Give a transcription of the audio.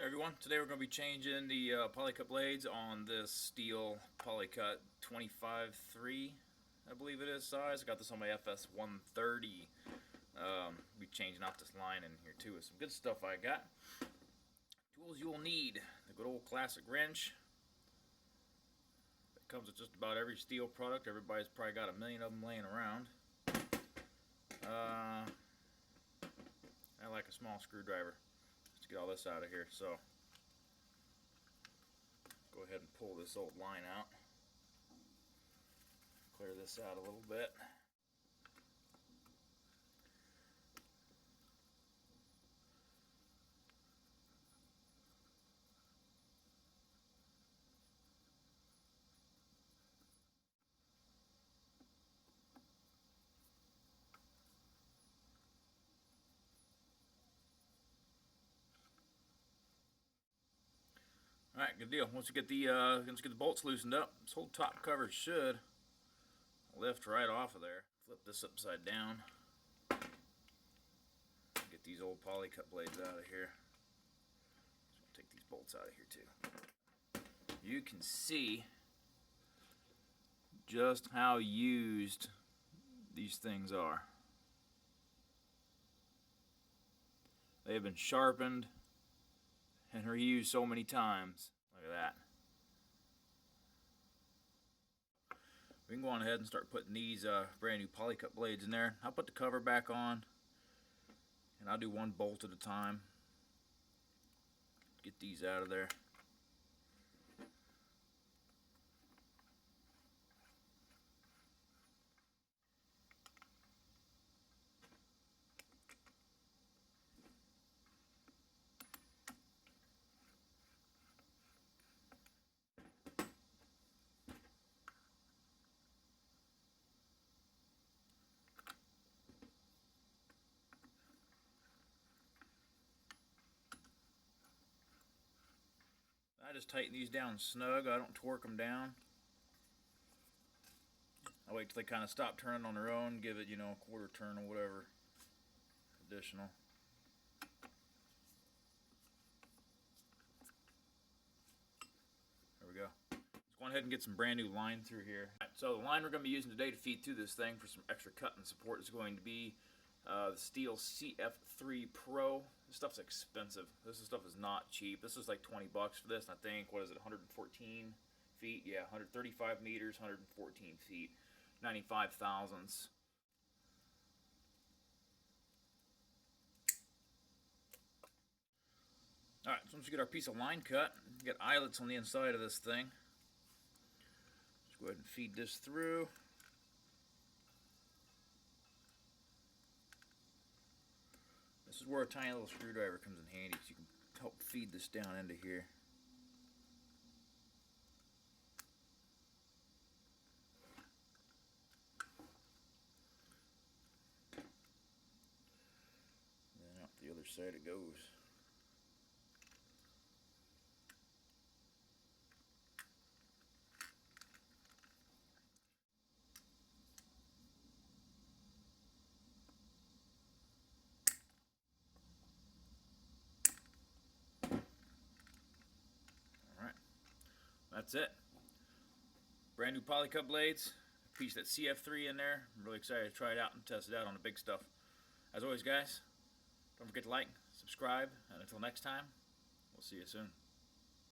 Everyone, today we're going to be changing the Polycut blades on this STIHL Polycut 25.3, I believe it is, size. I got this on my FS 130. Be changing out this line in here too with some good stuff I got. Tools you will need: the good old classic wrench. It comes with just about every STIHL product. Everybody's probably got a million of them laying around. I like a small screwdriver to get all this out of here, so go ahead and pull this old line out, clear this out a little bit. Alright, good deal. Once you get the bolts loosened up, this whole top cover should lift right off of there. Flip this upside down. Get these old Polycut blades out of here. So I'll take these bolts out of here too. You can see just how used these things are. They have been sharpened and reused so many times. Look at that. We can go on ahead and start putting these brand new Polycut blades in there. I'll put the cover back on, and I'll do one bolt at a time. Get these out of there. I just tighten these down snug. I don't torque them down. I wait till they kind of stop turning on their own, give it, a quarter turn or whatever additional. There we go. Let's go ahead and get some brand new line through here. Right, so the line we're going to be using today to feed through this thing for some extra cut and support is going to be the STIHL CF3 Pro. This stuff's expensive. This stuff is not cheap. This is like 20 bucks for this, and I think, what is it, 114 feet? Yeah, 135 meters, 114 feet, 95 thousandths. Alright, so once we get our piece of line cut, get eyelets on the inside of this thing. Let's go ahead and feed this through. This is where a tiny little screwdriver comes in handy, so you can help feed this down into here. And then out the other side it goes. That's it. Brand new Polycut blades. A piece of that CF3 in there. I'm really excited to try it out and test it out on the big stuff. As always, guys, don't forget to like, subscribe, and until next time, we'll see you soon.